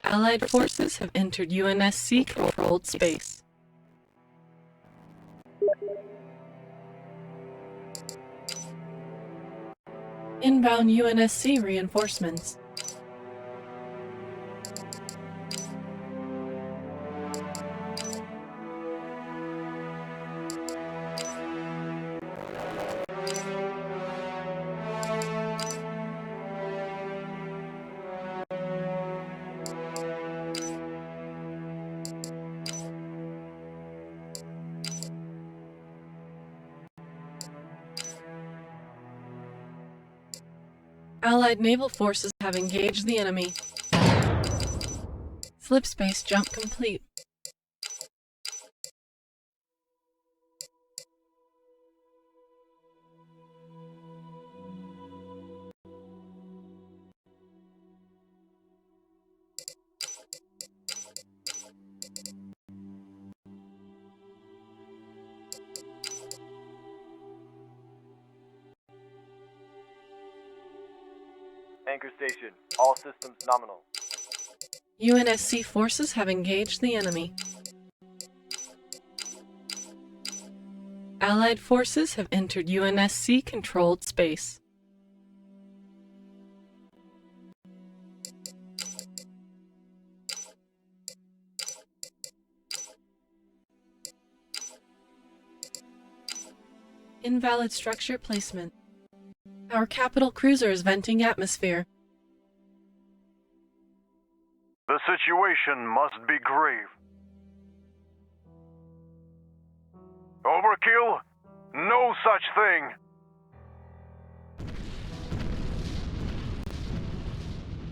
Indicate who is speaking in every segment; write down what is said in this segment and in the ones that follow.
Speaker 1: Allied forces have entered UNSC-controlled space. Inbound UNSC reinforcements. Allied naval forces have engaged the enemy. Slipspace jump complete.
Speaker 2: Anchor station, all systems nominal.
Speaker 1: UNSC forces have engaged the enemy. Allied forces have entered UNSC-controlled space. Invalid structure placement. Our capital cruiser is venting atmosphere.
Speaker 3: The situation must be grave. Overkill? No such thing!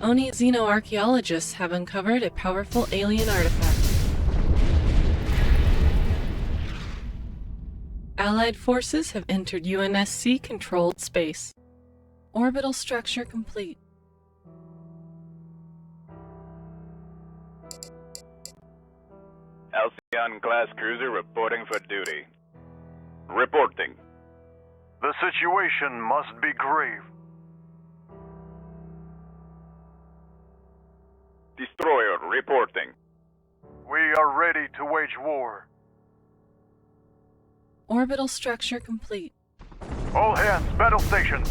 Speaker 1: Oni xenoarchaeologists have uncovered a powerful alien artifact. Allied forces have entered UNSC-controlled space. Orbital structure complete.
Speaker 4: Halcyon-class cruiser reporting for duty. Reporting.
Speaker 3: The situation must be grave.
Speaker 4: Destroyer reporting.
Speaker 3: We are ready to wage war.
Speaker 1: Orbital structure complete.
Speaker 3: All hands, battle stations.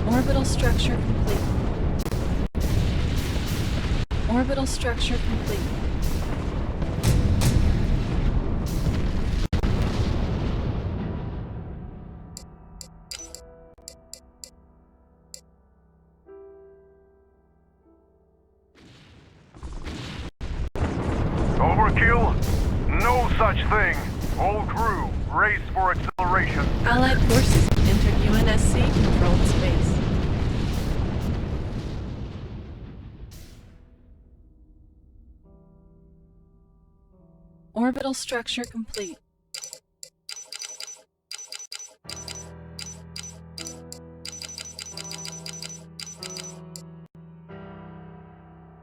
Speaker 1: Orbital structure complete. Orbital structure complete.
Speaker 3: Overkill? No such thing. All crew, race for acceleration.
Speaker 1: Allied forces have entered UNSC-controlled space. Orbital structure complete.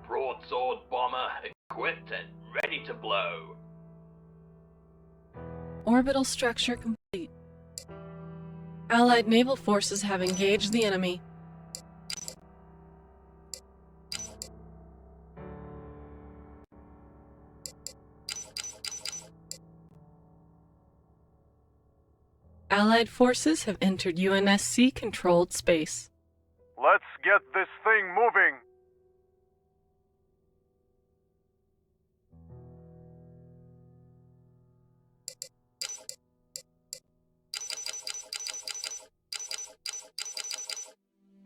Speaker 5: Broadsword bomber equipped and ready to blow.
Speaker 1: Orbital structure complete. Allied naval forces have engaged the enemy. Allied forces have entered UNSC-controlled space.
Speaker 3: Let's get this thing moving.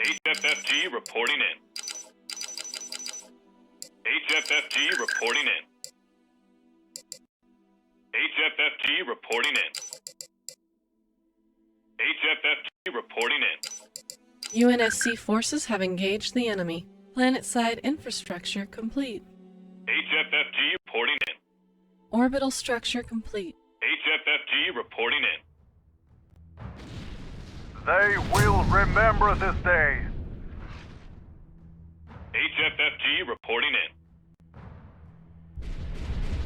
Speaker 4: HFFG reporting in. HFFG reporting in. HFFG reporting in. HFFG reporting in.
Speaker 1: UNSC forces have engaged the enemy. Planet-side infrastructure complete.
Speaker 4: HFFG reporting in.
Speaker 1: Orbital structure complete.
Speaker 4: HFFG reporting in.
Speaker 3: They will remember this day.
Speaker 4: HFFG reporting in.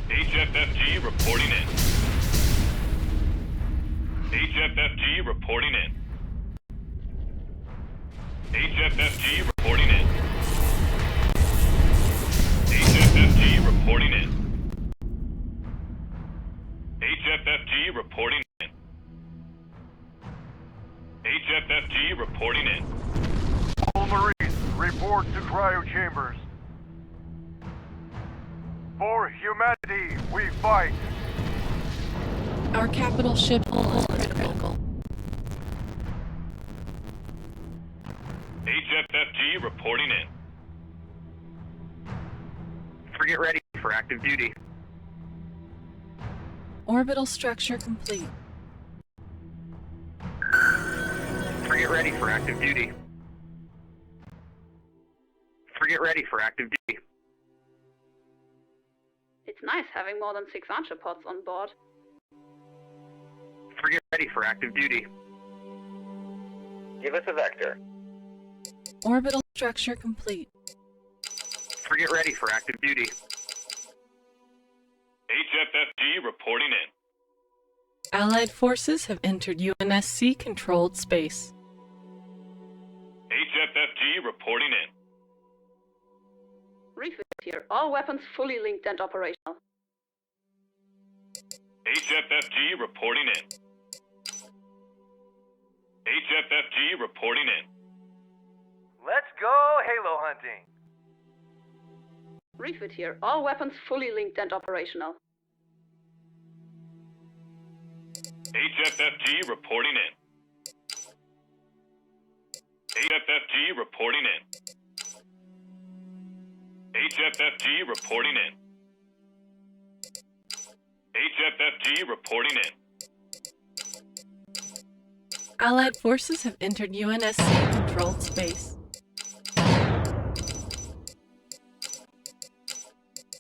Speaker 4: HFFG reporting in. HFFG reporting in. HFFG reporting in. HFFG reporting in. HFFG reporting in. HFFG reporting in.
Speaker 3: All Marines, report to cryo chambers. For humanity, we fight.
Speaker 1: Our capital ship hull is critical.
Speaker 4: HFFG reporting in.
Speaker 6: Frigate ready for active duty.
Speaker 1: Orbital structure complete.
Speaker 6: Frigate ready for active duty. Frigate ready for active duty.
Speaker 7: It's nice having more than 6 archer pods on board.
Speaker 6: Frigate ready for active duty. Give us a vector.
Speaker 1: Orbital structure complete.
Speaker 6: Frigate ready for active duty.
Speaker 4: HFFG reporting in.
Speaker 1: Allied forces have entered UNSC controlled space.
Speaker 4: HFFG reporting in.
Speaker 7: Refit here. All weapons fully linked and operational.
Speaker 4: HFFG reporting in. HFFG reporting in.
Speaker 2: Let's go Halo hunting.
Speaker 7: Refit here. All weapons fully linked and operational.
Speaker 4: HFFG reporting in. HFFG reporting in. HFFG reporting in. HFFG reporting in.
Speaker 1: Allied forces have entered UNSC controlled space.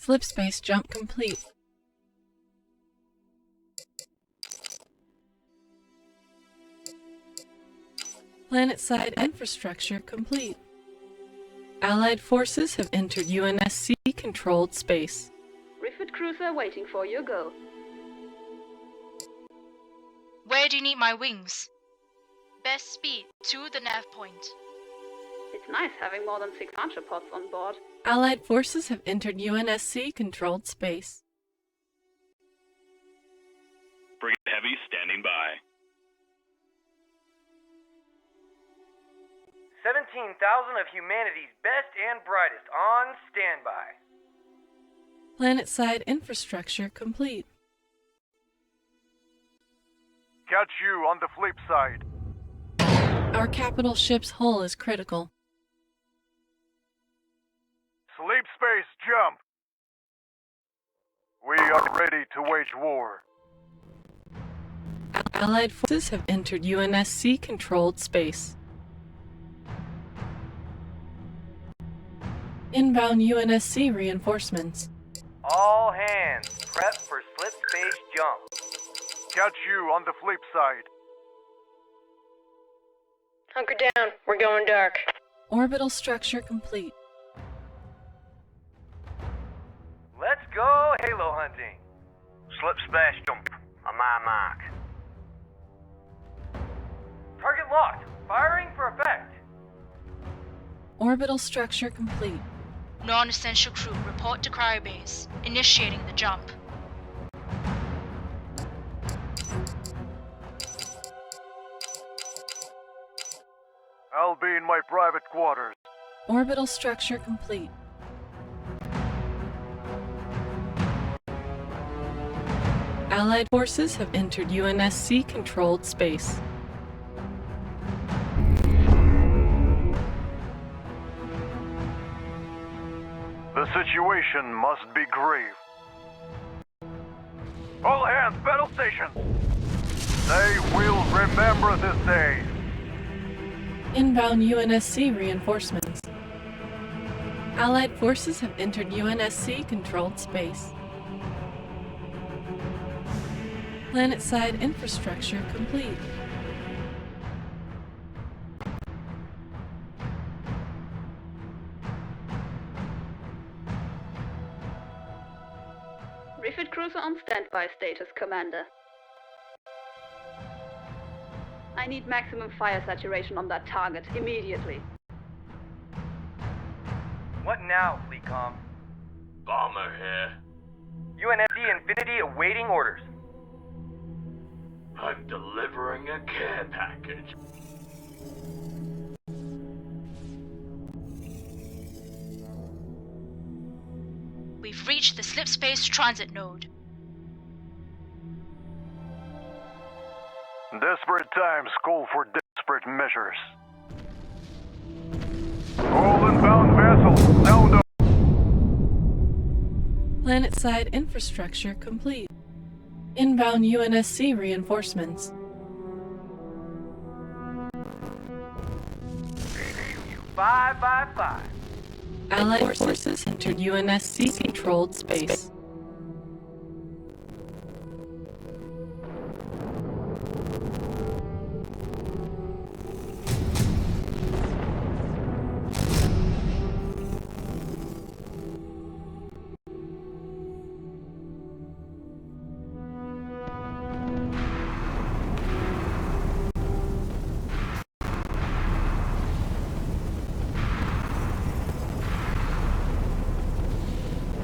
Speaker 1: Slipspace jump complete. Planetside infrastructure complete. Allied forces have entered UNSC controlled space.
Speaker 7: Refit cruiser waiting for you. Go.
Speaker 8: Where do you need my wings? Best speed to the nav point.
Speaker 7: It's nice having more than 6 archer pods on board.
Speaker 1: Allied forces have entered UNSC controlled space.
Speaker 4: Frigate Heavy standing by.
Speaker 2: 17,000 of humanity's best and brightest on standby.
Speaker 1: Planetside infrastructure complete.
Speaker 3: Catch you on the flip side.
Speaker 1: Our capital ship's hull is critical.
Speaker 3: Sleep space jump. We are ready to wage war.
Speaker 1: Allied forces have entered UNSC controlled space. Inbound UNSC reinforcements.
Speaker 2: All hands, prep for slip space jump.
Speaker 3: Catch you on the flip side.
Speaker 9: Hunker down. We're going dark.
Speaker 1: Orbital structure complete.
Speaker 2: Let's go Halo hunting.
Speaker 6: Slip space jump on my mark.
Speaker 2: Target locked. Firing for effect.
Speaker 1: Orbital structure complete.
Speaker 8: Non-essential crew report to cryobase. Initiating the jump.
Speaker 3: I'll be in my private quarters.
Speaker 1: Orbital structure complete. Allied forces have entered UNSC controlled space.
Speaker 3: The situation must be grave. All hands, battle station! They will remember this day.
Speaker 1: Inbound UNSC reinforcements. Allied forces have entered UNSC controlled space. Planetside infrastructure complete.
Speaker 7: Refit cruiser on standby status, Commander. I need maximum fire saturation on that target immediately.
Speaker 2: What now, Fleetcom?
Speaker 5: Bomber here.
Speaker 2: UNSC Infinity awaiting orders.
Speaker 5: I'm delivering a care package.
Speaker 8: We've reached the slipspace transit node.
Speaker 3: Desperate times call for desperate measures. All inbound vessels, sound up.
Speaker 1: Planet-side infrastructure complete. Inbound UNSC reinforcements.
Speaker 2: 5 by 5.
Speaker 1: Allied forces entered UNSC-controlled space.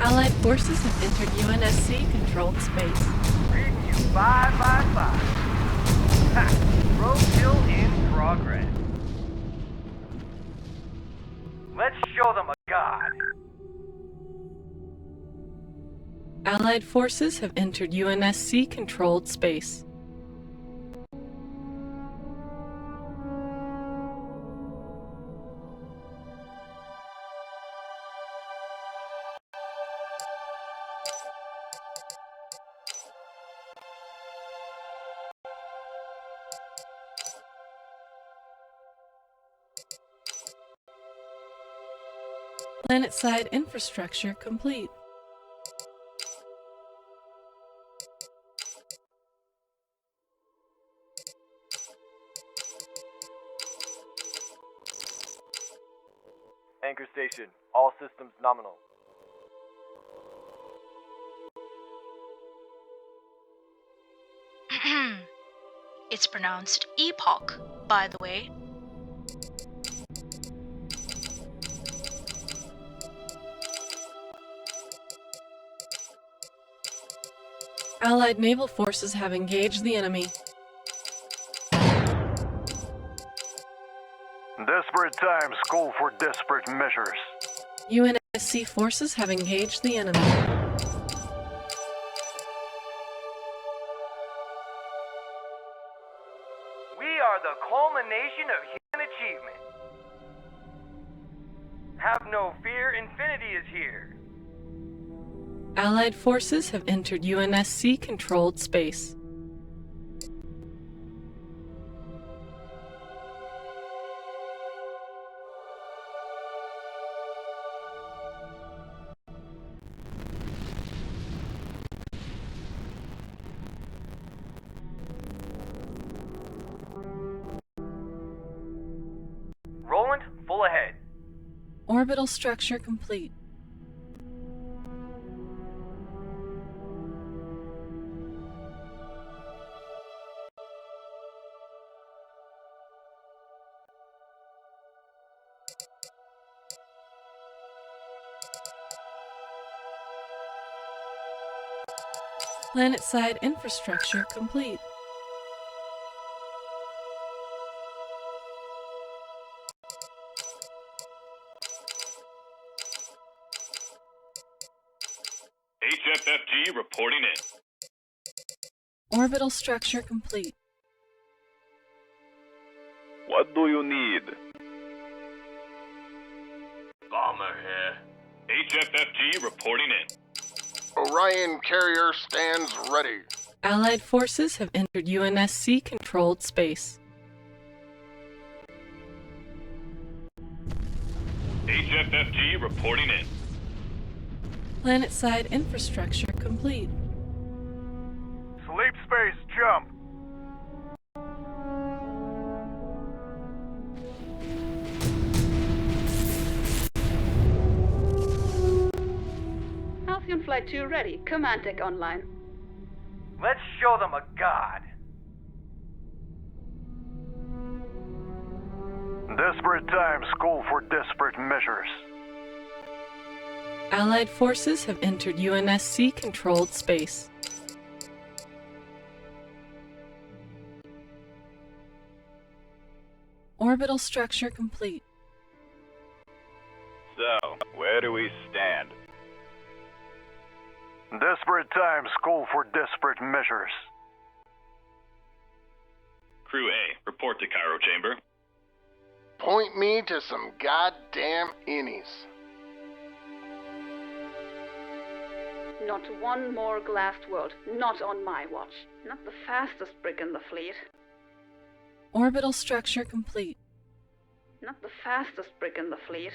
Speaker 1: Allied forces have entered UNSC-controlled space.
Speaker 2: Reading you 5 by 5. Ha! Road kill in progress. Let's show them a god.
Speaker 1: Allied forces have entered UNSC-controlled space. Planet-side infrastructure complete.
Speaker 2: Anchor station. All systems nominal.
Speaker 8: It's pronounced epoch, by the way.
Speaker 1: Allied naval forces have engaged the enemy.
Speaker 3: Desperate times call for desperate measures.
Speaker 1: UNSC forces have engaged the enemy.
Speaker 2: We are the culmination of human achievement. Have no fear, Infinity is here.
Speaker 1: Allied forces have entered UNSC-controlled space.
Speaker 2: Roland, full ahead.
Speaker 1: Orbital structure complete. Planet-side infrastructure complete.
Speaker 4: HFFG reporting in.
Speaker 1: Orbital structure complete.
Speaker 3: What do you need?
Speaker 5: Bomber here.
Speaker 4: HFFG reporting in.
Speaker 3: Orion carrier stands ready.
Speaker 1: Allied forces have entered UNSC-controlled space.
Speaker 4: HFFG reporting in.
Speaker 1: Planet-side infrastructure complete.
Speaker 3: Sleep space jump.
Speaker 7: Halcyon Flight 2 ready. Command deck online.
Speaker 2: Let's show them a god.
Speaker 3: times call for desperate measures.
Speaker 1: Allied forces have entered UNSC-controlled space. Orbital structure complete.
Speaker 4: So, where do we stand?
Speaker 3: Desperate times call for desperate measures.
Speaker 4: Crew A, report to Cairo Chamber.
Speaker 10: Point me to some goddamn innies.
Speaker 7: Not one more glassed world. Not on my watch. Not the fastest brick in the fleet.
Speaker 1: Orbital structure complete.
Speaker 7: Not the fastest brick in the fleet.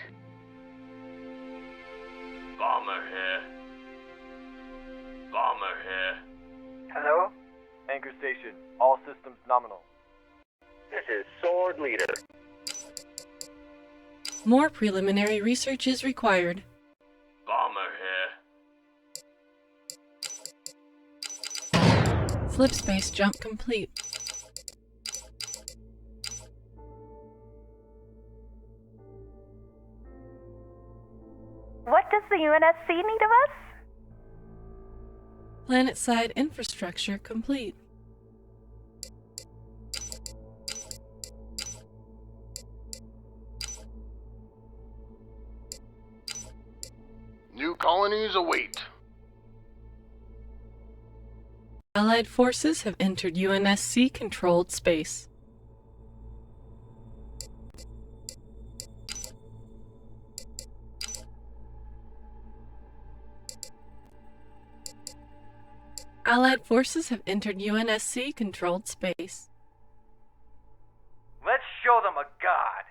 Speaker 5: Bomber here. Bomber here.
Speaker 2: Hello? Anchor station. All systems nominal.
Speaker 6: This is Sword Leader.
Speaker 1: More preliminary research is required.
Speaker 5: Bomber here.
Speaker 1: Flip space jump complete.
Speaker 11: What does the UNSC need of us?
Speaker 1: Planet-side infrastructure complete.
Speaker 10: New colonies await.
Speaker 1: Allied forces have entered UNSC-controlled space. Allied forces have entered UNSC-controlled space.
Speaker 2: Let's show them a god.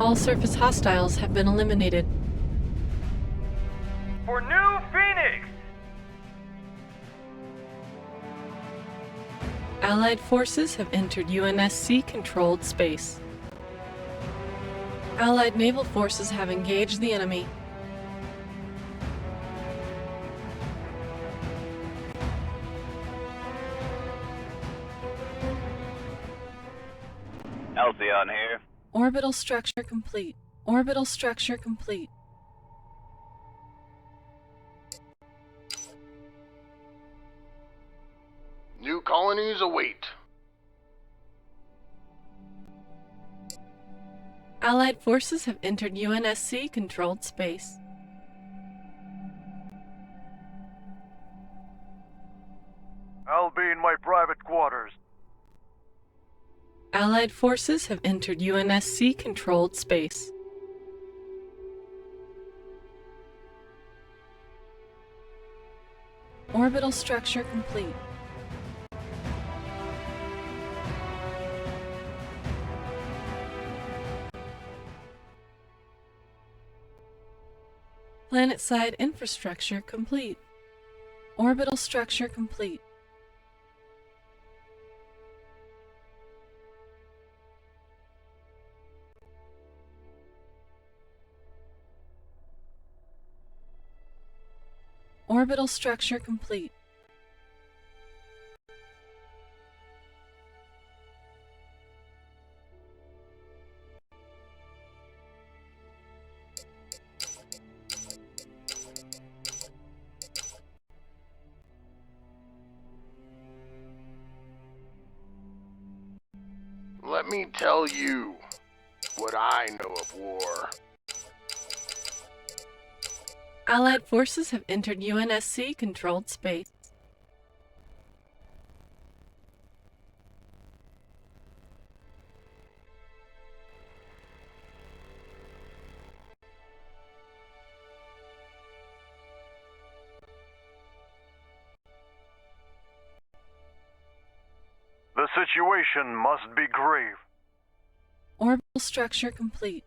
Speaker 1: All surface hostiles have been eliminated.
Speaker 2: For New Phoenix!
Speaker 1: Allied forces have entered UNSC-controlled space. Allied naval forces have engaged the enemy.
Speaker 4: Alcyon here.
Speaker 1: Orbital structure complete. Orbital structure complete.
Speaker 10: New colonies await.
Speaker 1: Allied forces have entered UNSC-controlled space.
Speaker 3: I'll be in my private quarters.
Speaker 1: Allied forces have entered UNSC-controlled space. Orbital structure complete. Planet-side infrastructure complete. Orbital structure complete. Orbital structure complete.
Speaker 10: Let me tell you what I know of war.
Speaker 1: Allied forces have entered UNSC-controlled space.
Speaker 3: The situation must be grave.
Speaker 1: Orbital structure complete.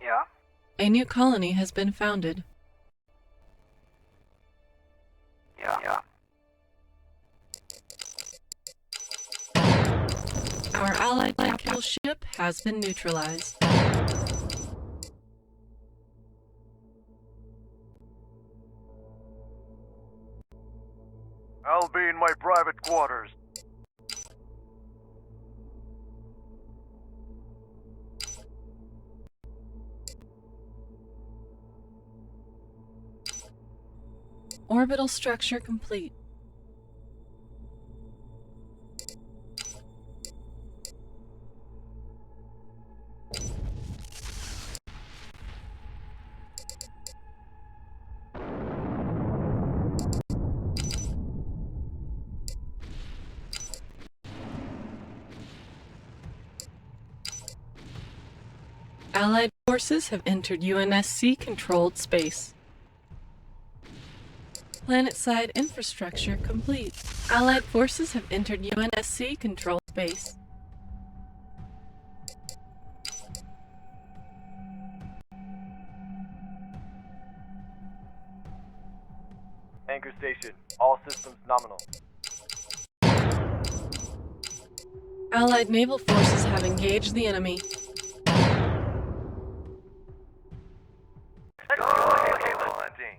Speaker 2: Yeah?
Speaker 1: A new colony has been founded.
Speaker 2: Yeah.
Speaker 1: Our Allied capital ship has been neutralized.
Speaker 3: I'll be in my private quarters.
Speaker 1: Orbital structure complete. Allied forces have entered UNSC-controlled space. Planet-side infrastructure complete. Allied forces have entered UNSC-controlled space.
Speaker 2: Anchor station. All systems nominal.
Speaker 1: Allied naval forces have engaged the enemy.
Speaker 2: Let's go Halo hunting.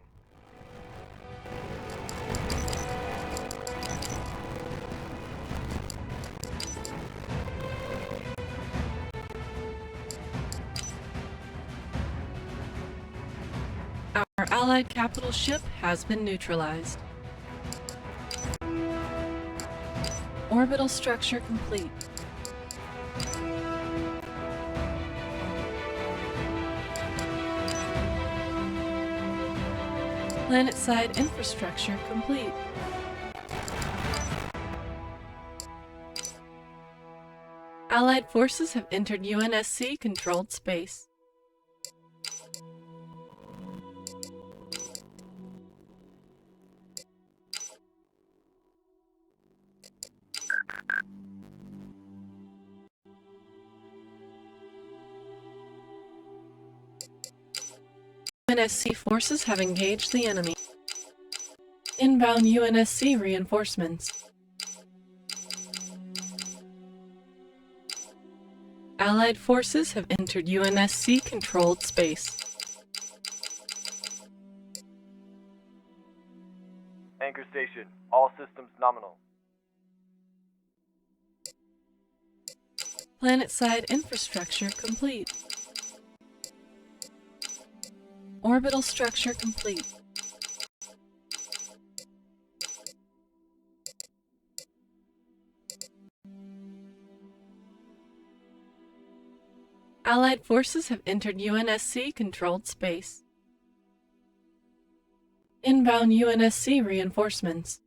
Speaker 1: Our Allied capital ship has been neutralized. Orbital structure complete. Planet-side infrastructure complete. Allied forces have entered UNSC-controlled space. UNSC forces have engaged the enemy. Inbound UNSC reinforcements. Allied forces have entered UNSC-controlled space.
Speaker 2: Anchor station. All systems nominal.
Speaker 1: Planet-side infrastructure complete. Orbital structure complete. Allied forces have entered UNSC-controlled space. Inbound UNSC reinforcements.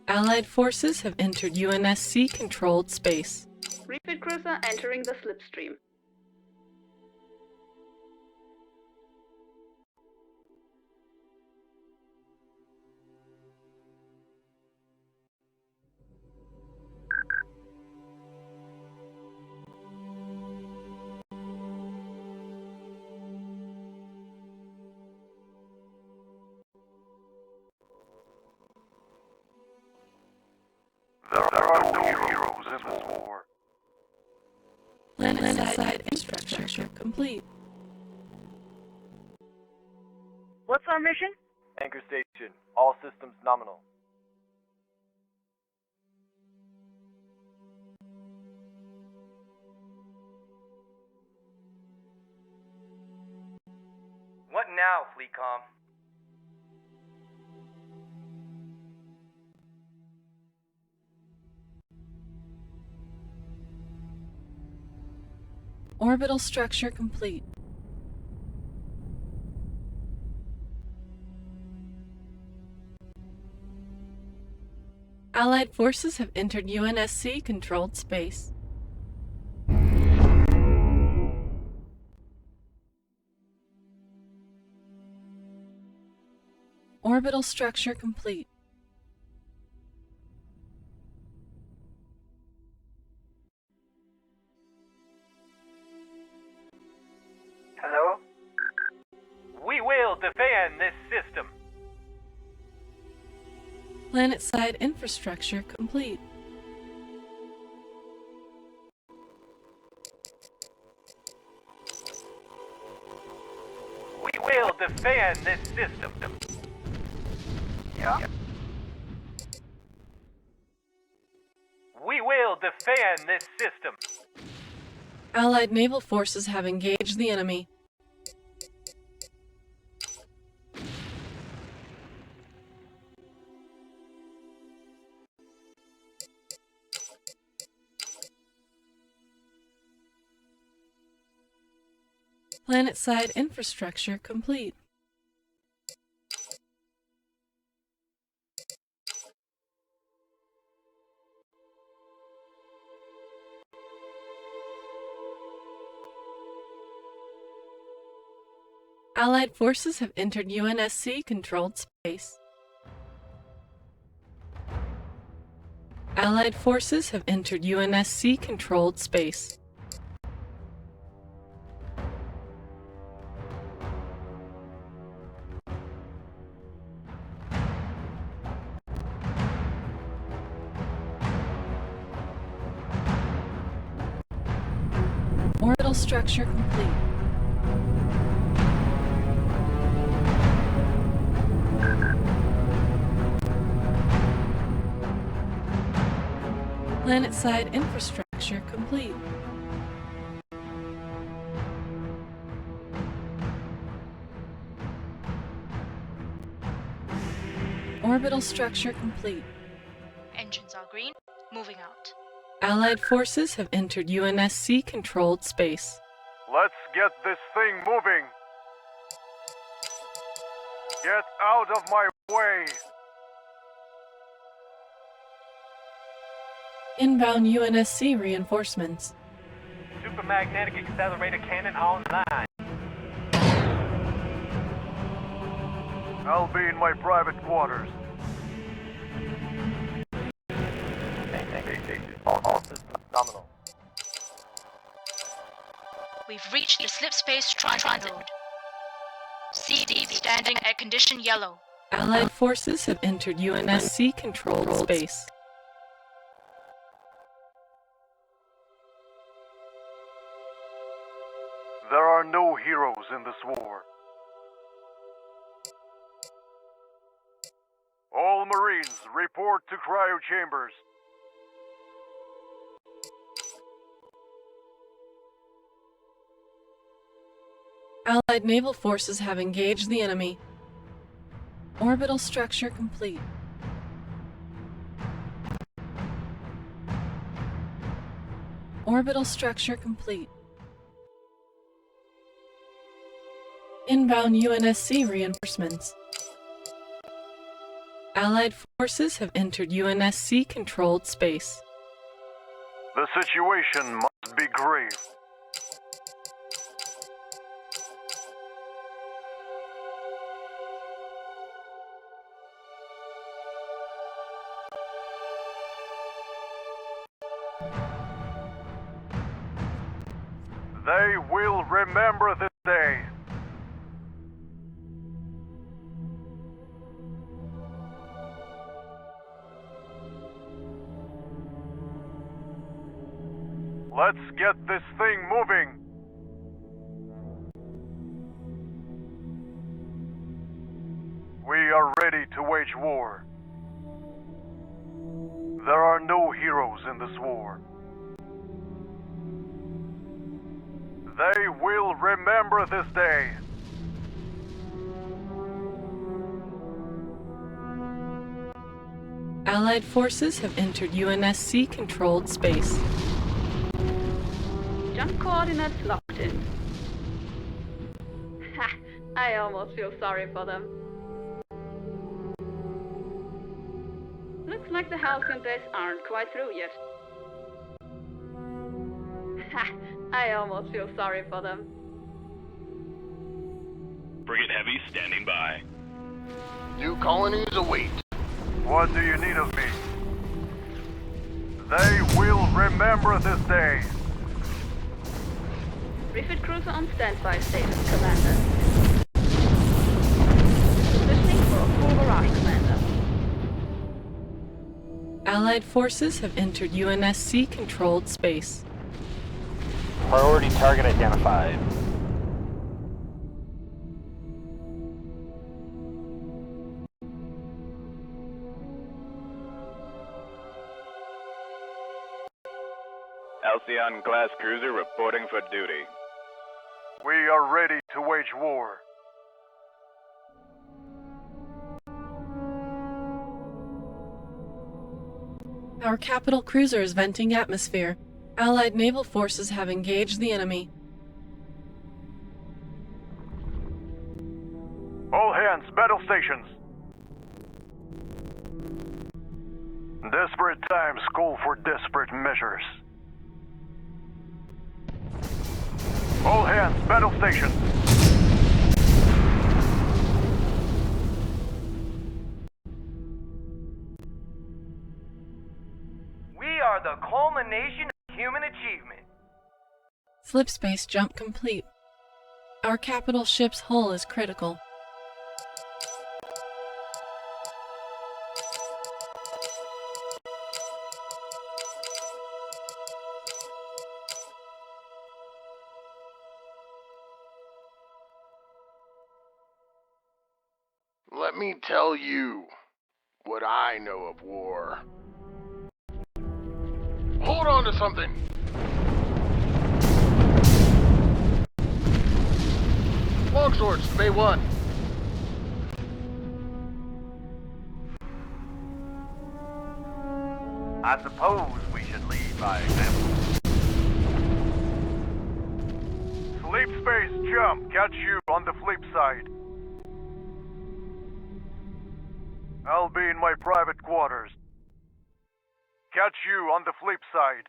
Speaker 1: Allied forces have entered UNSC-controlled space.
Speaker 7: Refit cruiser entering the slipstream.
Speaker 3: There are no heroes in this war.
Speaker 1: Planet-side infrastructure complete.
Speaker 11: What's our mission?
Speaker 2: Anchor station. All systems nominal. What now, Fleetcom?
Speaker 1: Orbital structure complete. Allied forces have entered UNSC-controlled space. Orbital structure complete.
Speaker 2: Hello? We will defend this system.
Speaker 1: Planet-side infrastructure complete.
Speaker 2: We will defend this system. Yeah. We will defend this system.
Speaker 1: Allied naval forces have engaged the enemy. Planet-side infrastructure complete. Allied forces have entered UNSC-controlled space. Allied forces have entered UNSC-controlled space. Orbital structure complete. Planet-side infrastructure complete. Orbital structure complete.
Speaker 8: Engines are green. Moving out.
Speaker 1: Allied forces have entered UNSC-controlled space.
Speaker 3: Let's get this thing moving. Get out of my way.
Speaker 1: Inbound UNSC reinforcements.
Speaker 2: Supermagnetic accelerator cannon online.
Speaker 3: I'll be in my private quarters.
Speaker 2: Nominal.
Speaker 8: We've reached the slipspace transit. CD standing at condition yellow.
Speaker 1: Allied forces have entered UNSC-controlled space.
Speaker 3: There are no heroes in this war. All Marines, report to cryo chambers.
Speaker 1: Allied naval forces have engaged the enemy. Orbital structure complete. Orbital structure complete. Inbound UNSC reinforcements. Allied forces have entered UNSC-controlled space.
Speaker 3: The situation must be grave. They will remember this day. Let's get this thing moving. We are ready to wage war. There are no heroes in this war. They will remember this day.
Speaker 1: Allied forces have entered UNSC-controlled space.
Speaker 7: Jump coordinates locked in. Ha! I almost feel sorry for them. Looks like the halcyon days aren't quite through yet. Ha! I almost feel sorry for them.
Speaker 4: Frigate Heavy standing by.
Speaker 10: New colonies await.
Speaker 3: What do you need of me? They will remember this day.
Speaker 7: Refit cruiser on standby status, Commander. Positioning for a full barrage, Commander.
Speaker 1: Allied forces have entered UNSC-controlled space.
Speaker 2: Priority target identified.
Speaker 4: Halcyon-class cruiser reporting for duty.
Speaker 3: We are ready to wage war.
Speaker 1: Our capital cruiser is venting atmosphere. Allied naval forces have engaged the enemy.
Speaker 3: All hands, battle stations. Desperate times call for desperate measures. All hands, battle stations.
Speaker 2: We are the culmination of human achievement.
Speaker 1: Slipspace jump complete. Our capital ship's hull is critical.
Speaker 10: Let me tell you what I know of war. Hold on to something! Longswords, Bay 1.
Speaker 2: I suppose we should lead by example.
Speaker 3: Sleep space jump, catch you on the flip side. I'll be in my private quarters. Catch you on the flip side.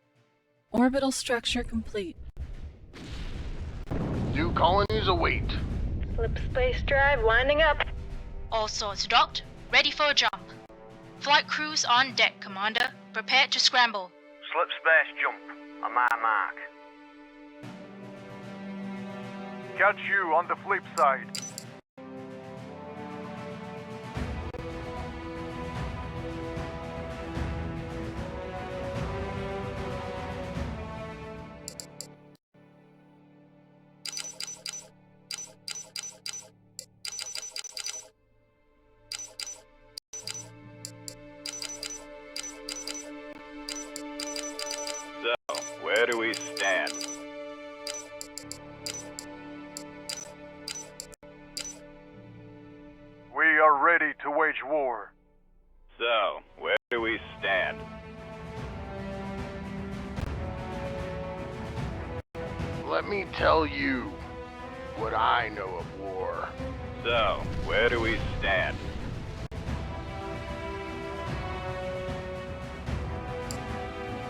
Speaker 1: Orbital structure complete.
Speaker 10: New colonies await.
Speaker 9: Slip space drive winding up.
Speaker 8: All swords docked, ready for a jump. Flight crews on deck, Commander. Prepare to scramble.
Speaker 2: Slip space jump on my mark.
Speaker 3: Catch you on the flip side.
Speaker 4: So, where do we stand?
Speaker 3: We are ready to wage war.
Speaker 4: So, where do we stand?
Speaker 10: Let me tell you what I know of war.
Speaker 4: So, where do we stand?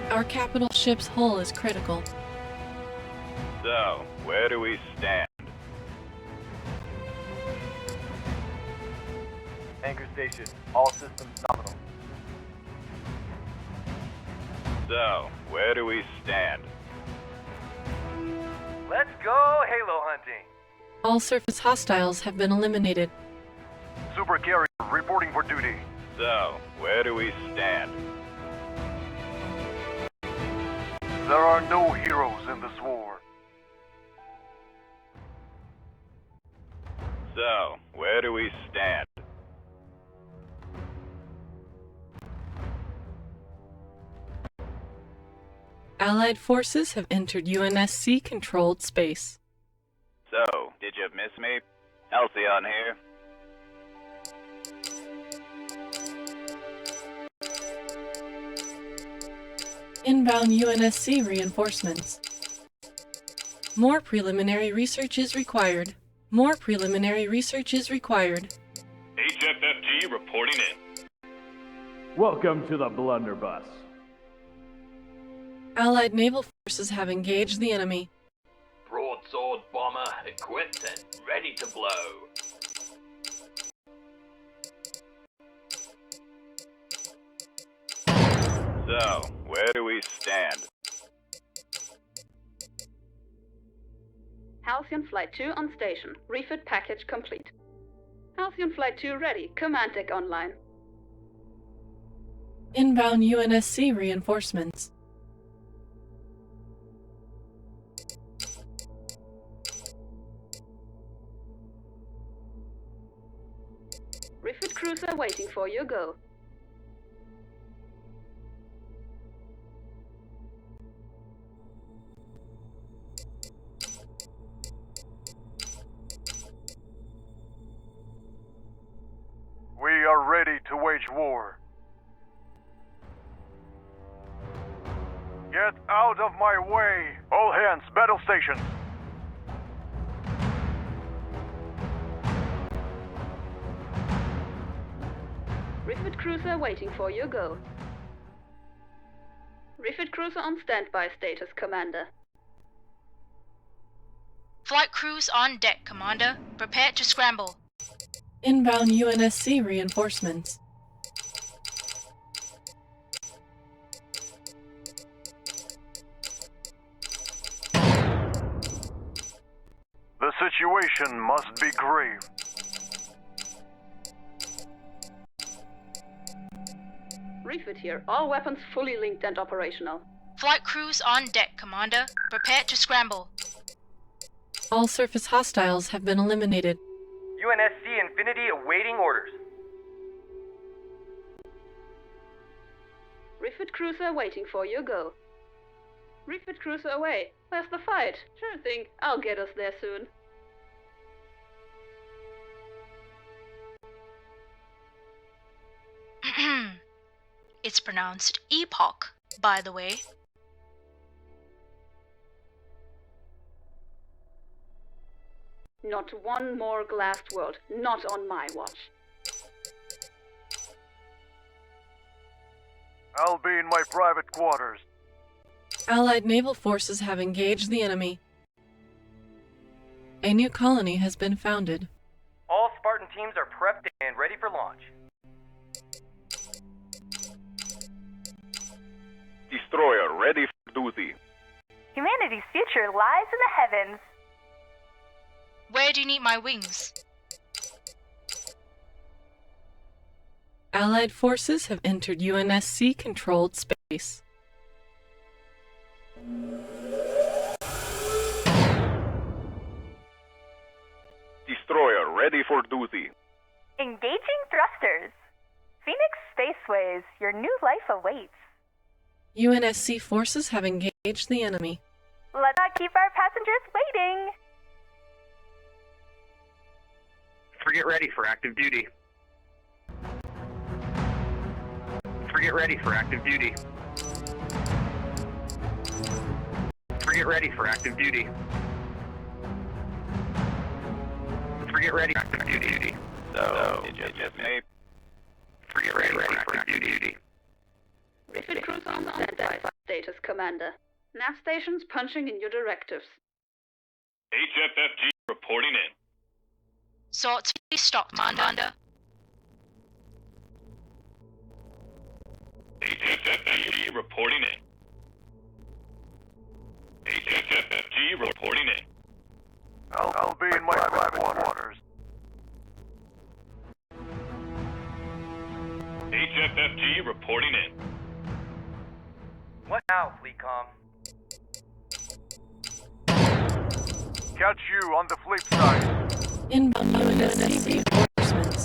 Speaker 1: Our capital ship's hull is critical.
Speaker 4: So, where do we stand?
Speaker 2: Anchor station, all systems nominal.
Speaker 4: So, where do we stand?
Speaker 2: Let's go Halo hunting.
Speaker 1: All surface hostiles have been eliminated.
Speaker 3: Super carrier reporting for duty.
Speaker 4: So, where do we stand?
Speaker 3: There are no heroes in this war.
Speaker 4: So, where do we stand?
Speaker 1: Allied forces have entered UNSC-controlled space.
Speaker 4: So, did you miss me? Halcyon here.
Speaker 1: Inbound UNSC reinforcements. More preliminary research is required. More preliminary research is required.
Speaker 4: HFFG reporting in.
Speaker 2: Welcome to the blunderbuss.
Speaker 1: Allied naval forces have engaged the enemy.
Speaker 5: Broadsword bomber equipped and ready to blow.
Speaker 4: So, where do we stand?
Speaker 7: Halcyon Flight 2 on station. Refit package complete. Halcyon Flight 2 ready. Command deck online.
Speaker 1: Inbound UNSC reinforcements.
Speaker 7: Refit cruiser waiting for your go.
Speaker 3: We are ready to wage war. Get out of my way! All hands, battle stations!
Speaker 7: Refit cruiser waiting for your go. Refit cruiser on standby status, Commander.
Speaker 8: Flight crews on deck, Commander. Prepare to scramble.
Speaker 1: Inbound UNSC reinforcements.
Speaker 3: The situation must be grave.
Speaker 7: Refit here. All weapons fully linked and operational.
Speaker 8: Flight crews on deck, Commander. Prepare to scramble.
Speaker 1: All surface hostiles have been eliminated.
Speaker 2: UNSC Infinity awaiting orders.
Speaker 7: Refit cruiser waiting for your go. Refit cruiser away. Where's the fight? Sure thing. I'll get us there soon.
Speaker 8: It's pronounced epoch, by the way.
Speaker 7: Not one more glassed world. Not on my watch.
Speaker 3: I'll be in my private quarters.
Speaker 1: Allied naval forces have engaged the enemy. A new colony has been founded.
Speaker 2: All Spartan teams are prepped and ready for launch.
Speaker 4: Destroyer ready for duty.
Speaker 9: Humanity's future lies in the heavens.
Speaker 8: Where do you need my wings?
Speaker 1: Allied forces have entered UNSC-controlled space.
Speaker 4: Destroyer ready for duty.
Speaker 9: Engaging thrusters. Phoenix Spaceways, your new life awaits.
Speaker 1: UNSC forces have engaged the enemy.
Speaker 9: Let's not keep our passengers waiting.
Speaker 6: Frigate ready for active duty. Frigate ready for active duty. Frigate ready for active duty. Frigate ready for active duty.
Speaker 4: So, did you miss me?
Speaker 6: Frigate ready for active duty.
Speaker 7: Refit cruiser on standby status, Commander. Nav stations punching in your directives.
Speaker 5: HFFG reporting in.
Speaker 8: Sorts stopped, Commander.
Speaker 5: HFFG reporting in. HFFG reporting in.
Speaker 3: I'll be in my private quarters.
Speaker 5: HFFG reporting in.
Speaker 2: What now, Fleetcom?
Speaker 3: Catch you on the flip side.
Speaker 1: Inbound UNSC reinforcements.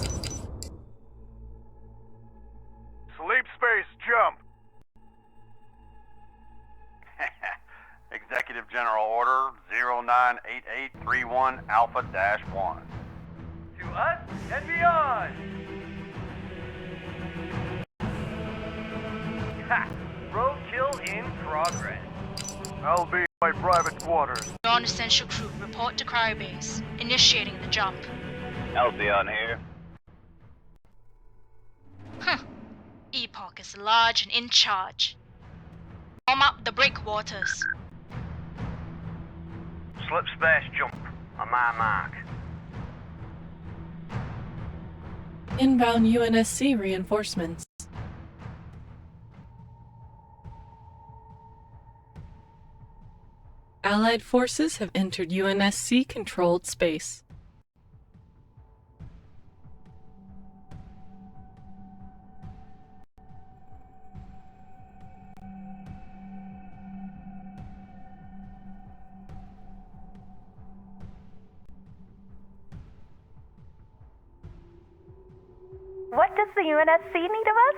Speaker 3: Sleep space jump.
Speaker 12: Executive General Order 098831 Alpha-1.
Speaker 2: To us and beyond! Ha! Roadkill in progress.
Speaker 3: I'll be in my private quarters.
Speaker 8: Non-essential crew report to cryobase. Initiating the jump.
Speaker 4: Elsie on here.
Speaker 8: Epoch is large and in charge. Warm up the breakwaters.
Speaker 6: Slip splash jump on my mark.
Speaker 1: Inbound UNSC reinforcements. Allied forces have entered UNSC-controlled space.
Speaker 9: does the UNSC need of us?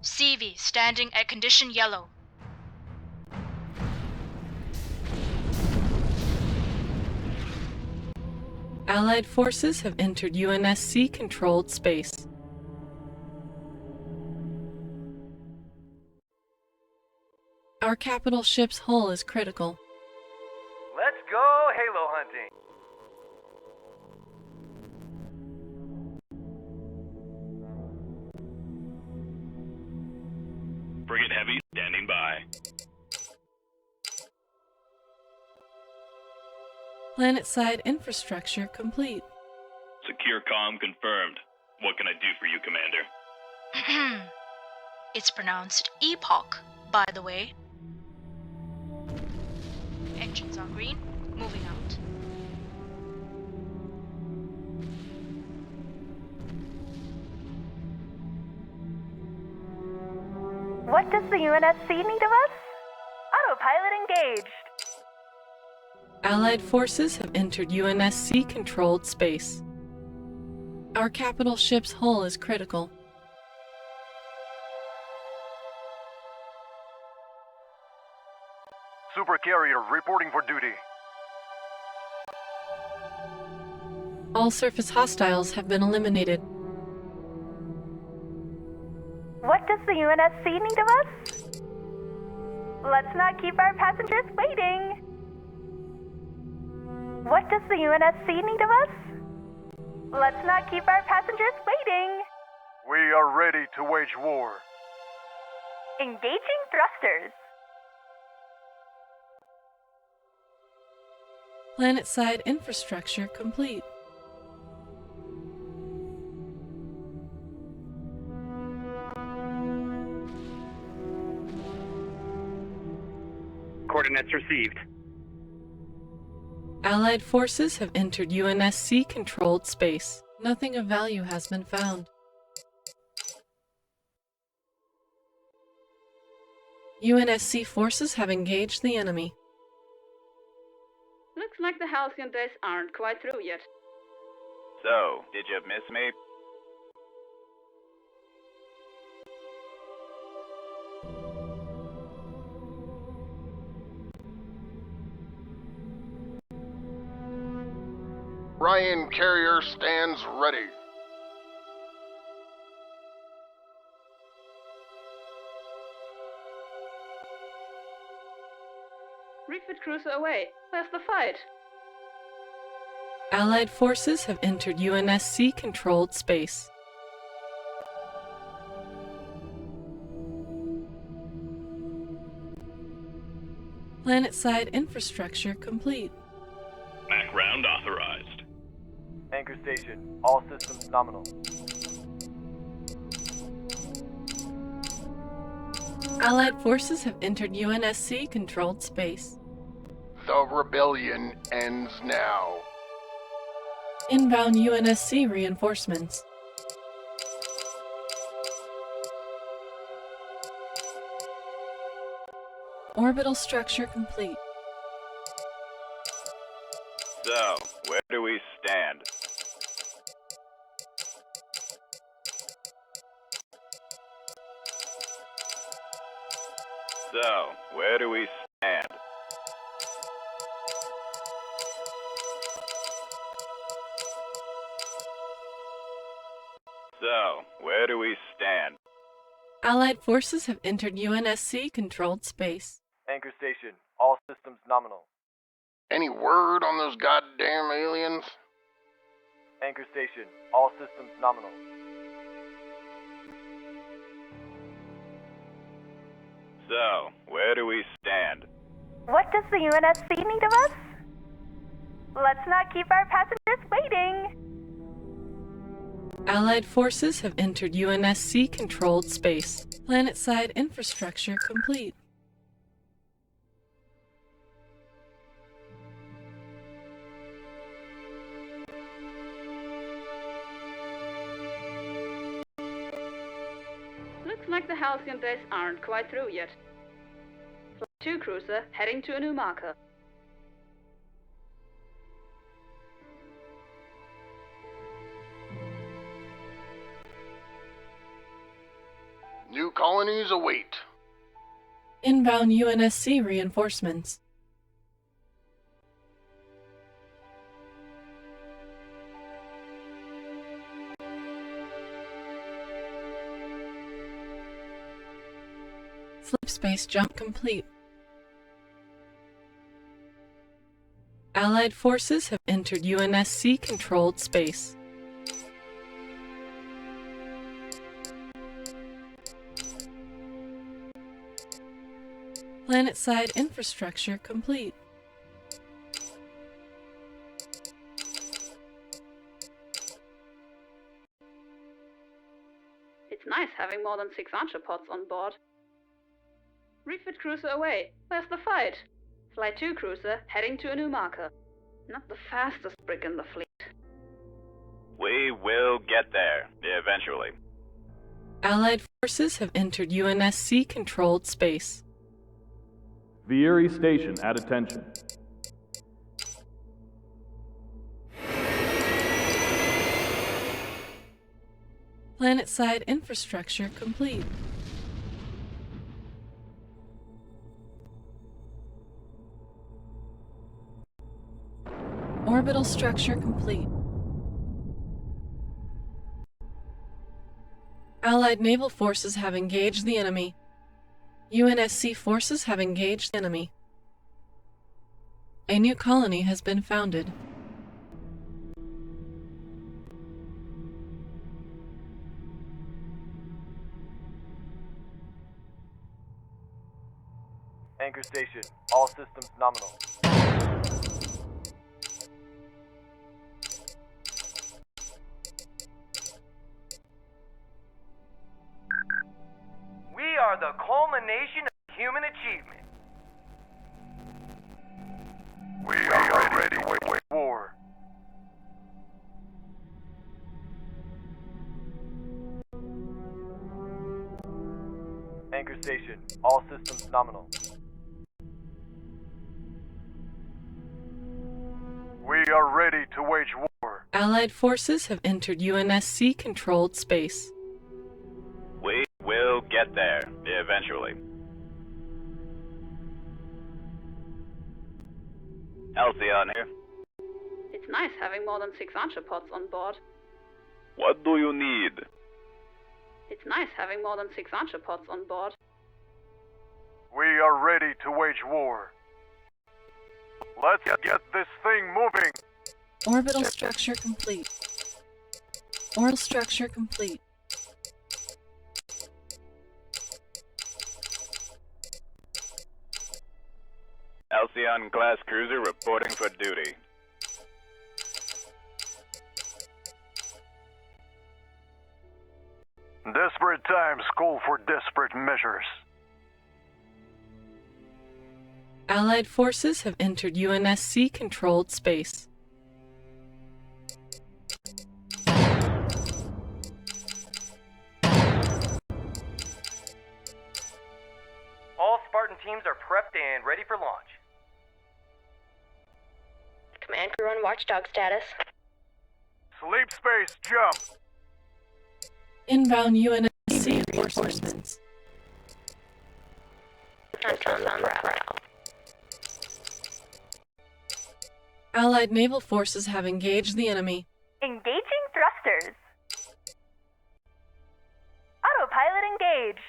Speaker 8: CV standing at condition yellow.
Speaker 1: Allied forces have entered UNSC-controlled space. Our capital ship's hull is critical.
Speaker 2: Let's go Halo hunting.
Speaker 4: Frigate Heavy standing by.
Speaker 1: Planet-side infrastructure complete.
Speaker 4: Secure comm confirmed. What can I do for you, Commander?
Speaker 8: It's pronounced epoch, by the way. Engines are green, moving out.
Speaker 9: What does the UNSC need of us? Autopilot engaged.
Speaker 1: Allied forces have entered UNSC-controlled space. Our capital ship's hull is critical.
Speaker 3: Supercarrier reporting for duty.
Speaker 1: All surface hostiles have been eliminated.
Speaker 9: What does the UNSC need of us? Let's not keep our passengers waiting. What does the UNSC need of us? Let's not keep our passengers waiting.
Speaker 3: We are ready to wage war.
Speaker 9: Engaging thrusters.
Speaker 1: Planet-side infrastructure complete.
Speaker 6: Coordinates received.
Speaker 1: Allied forces have entered UNSC-controlled space. Nothing of value has been found. UNSC forces have engaged the enemy.
Speaker 7: Looks like the halcyon days aren't quite through yet.
Speaker 4: So, did you miss me?
Speaker 10: Ryan Carrier stands ready.
Speaker 7: Refit cruiser away. Where's the fight?
Speaker 1: Allied forces have entered UNSC-controlled space. Planet-side infrastructure complete.
Speaker 4: Mac round authorized.
Speaker 2: Anchor station. All systems nominal.
Speaker 1: Allied forces have entered UNSC-controlled space.
Speaker 10: The rebellion ends now.
Speaker 1: Inbound UNSC reinforcements. Orbital structure complete.
Speaker 4: So, where do we stand? So, where do we stand? So, where do we stand?
Speaker 1: Allied forces have entered UNSC-controlled space.
Speaker 2: Anchor station. All systems nominal.
Speaker 10: Any word on those goddamn aliens?
Speaker 2: Anchor station. All systems nominal.
Speaker 4: So, where do we stand?
Speaker 9: What does the UNSC need of us? Let's not keep our passengers waiting.
Speaker 1: Allied forces have entered UNSC-controlled space. Planet-side infrastructure complete.
Speaker 7: Looks like the halcyon days aren't quite through yet. 2 cruiser heading to a new marker.
Speaker 10: New colonies await.
Speaker 1: Inbound UNSC reinforcements. Slip space jump complete. Allied forces have entered UNSC-controlled space. Planet-side infrastructure complete.
Speaker 7: It's nice having more than 6 archer pods on board. Refit cruiser away. Where's the fight? Flight 2 cruiser heading to a new marker. Not the fastest brig in the fleet.
Speaker 12: We will get there, eventually.
Speaker 1: Allied forces have entered UNSC-controlled space.
Speaker 13: Vieri Station at attention.
Speaker 1: Planet-side infrastructure complete. Orbital structure complete. Allied naval forces have engaged the enemy. UNSC forces have engaged the enemy. A new colony has been founded.
Speaker 3: Anchor station, all systems nominal.
Speaker 2: We are the culmination of human achievement.
Speaker 3: We are ready to wage war. Anchor station, all systems nominal. We are ready to wage war.
Speaker 1: Allied forces have entered UNSC-controlled space.
Speaker 12: We will get there, eventually. Halcyon here.
Speaker 7: It's nice having more than 6 archer pods on board.
Speaker 12: What do you need?
Speaker 7: It's nice having more than 6 archer pods on board.
Speaker 3: We are ready to wage war. Let's get this thing moving.
Speaker 1: Orbital structure complete. Orbital structure complete.
Speaker 12: Halcyon-class cruiser reporting for duty.
Speaker 3: Desperate times call for desperate measures.
Speaker 1: Allied forces have entered UNSC-controlled space.
Speaker 2: All Spartan teams are prepped and ready for launch.
Speaker 9: Command crew on watchdog status.
Speaker 3: Sleep space jump.
Speaker 1: Inbound UNSC reinforcements.
Speaker 9: On the prowl.
Speaker 1: Allied naval forces have engaged the enemy.
Speaker 9: Engaging thrusters. Autopilot engaged.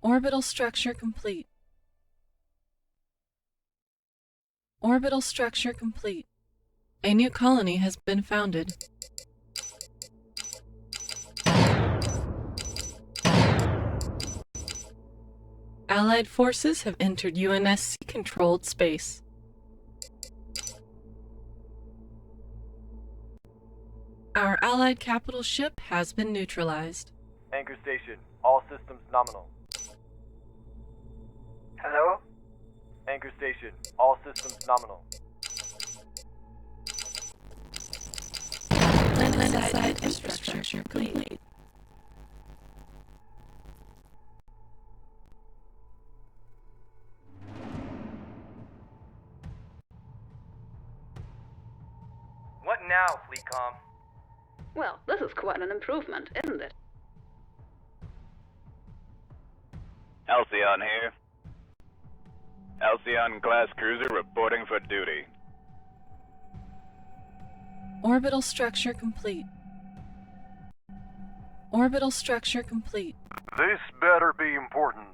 Speaker 1: Orbital structure complete. Orbital structure complete. A new colony has been founded. Allied forces have entered UNSC-controlled space. Our Allied capital ship has been neutralized.
Speaker 3: Anchor station, all systems nominal.
Speaker 2: Hello?
Speaker 3: Anchor station, all systems nominal.
Speaker 1: Planet-side infrastructure complete.
Speaker 2: What now, Fleetcom?
Speaker 7: Well, this is quite an improvement, isn't it?
Speaker 12: Halcyon here. Halcyon-class cruiser reporting for duty.
Speaker 1: Orbital structure complete. Orbital structure complete.
Speaker 3: This better be important.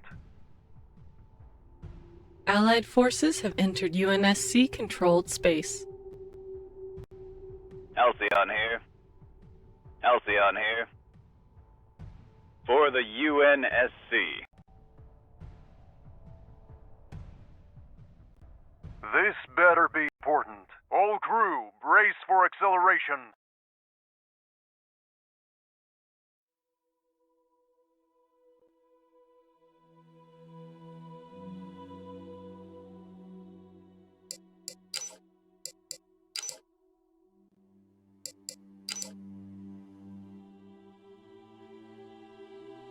Speaker 1: Allied forces have entered UNSC-controlled space.
Speaker 12: Halcyon here. Halcyon here. For the UNSC.
Speaker 3: This better be important. All crew, brace for acceleration.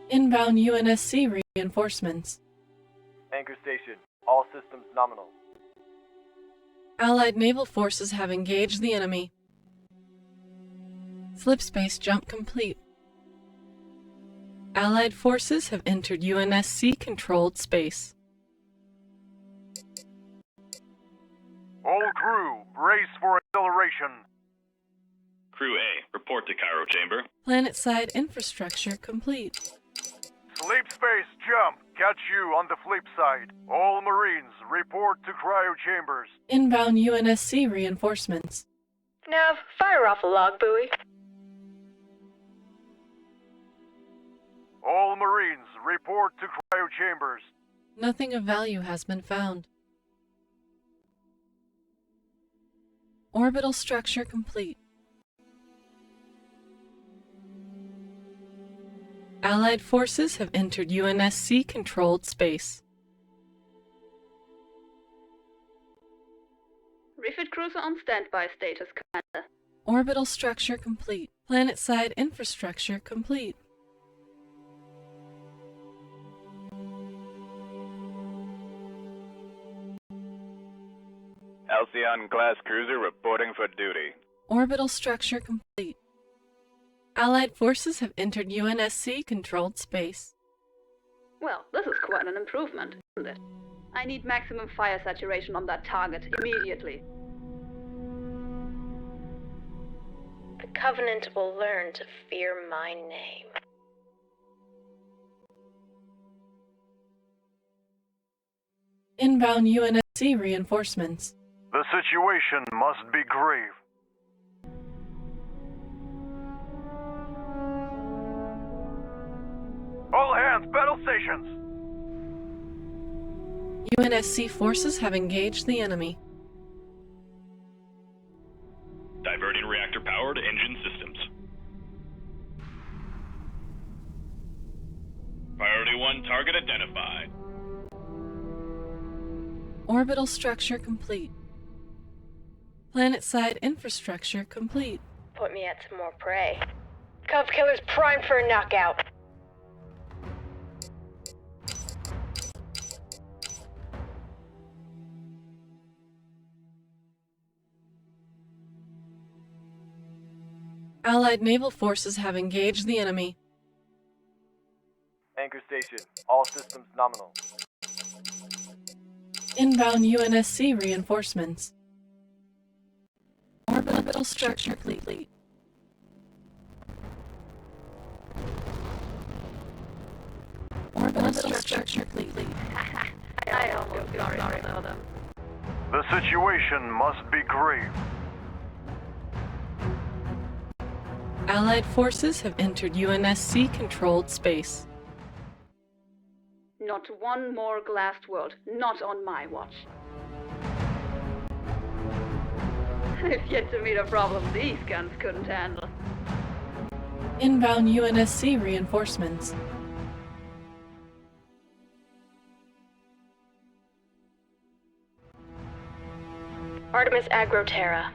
Speaker 1: Inbound UNSC reinforcements.
Speaker 3: Anchor station, all systems nominal.
Speaker 1: Allied naval forces have engaged the enemy. Slipspace jump complete. Allied forces have entered UNSC-controlled space.
Speaker 3: All crew, brace for acceleration.
Speaker 4: Crew A, report to Cairo Chamber.
Speaker 1: Planet-side infrastructure complete.
Speaker 3: Sleep space jump. Catch you on the flip side. All Marines, report to cryo chambers.
Speaker 1: Inbound UNSC reinforcements.
Speaker 9: Nav, fire off a log buoy.
Speaker 3: All Marines, report to cryo chambers.
Speaker 1: Nothing of value has been found. Orbital structure complete. Allied forces have entered UNSC-controlled space.
Speaker 7: Refit cruiser on standby status, Commander.
Speaker 1: Orbital structure complete. Planet-side infrastructure complete.
Speaker 12: Halcyon-class cruiser reporting for duty.
Speaker 1: Orbital structure complete. Allied forces have entered UNSC-controlled space.
Speaker 7: Well, this is quite an improvement, isn't it? I need maximum fire saturation on that target immediately.
Speaker 9: The Covenant will learn to fear my name.
Speaker 1: Inbound UNSC reinforcements.
Speaker 3: The situation must be grave. All hands, battle stations!
Speaker 1: UNSC forces have engaged the enemy.
Speaker 4: Diverting reactor power to engine systems. Priority 1 target identified.
Speaker 1: Orbital structure complete. Planet-side infrastructure complete.
Speaker 9: Put me at some more prey. Cub killer's primed for a knockout.
Speaker 1: Allied naval forces have engaged the enemy.
Speaker 3: Anchor station, all systems nominal.
Speaker 1: Inbound UNSC reinforcements. Orbital structure complete. Orbital structure complete.
Speaker 7: I almost feel sorry for them.
Speaker 3: The situation must be grave.
Speaker 1: Allied forces have entered UNSC-controlled space.
Speaker 7: Not one more glassed world, not on my watch. I've yet to meet a problem these guns couldn't handle.
Speaker 1: Inbound UNSC reinforcements.
Speaker 8: Artemis Agroterra.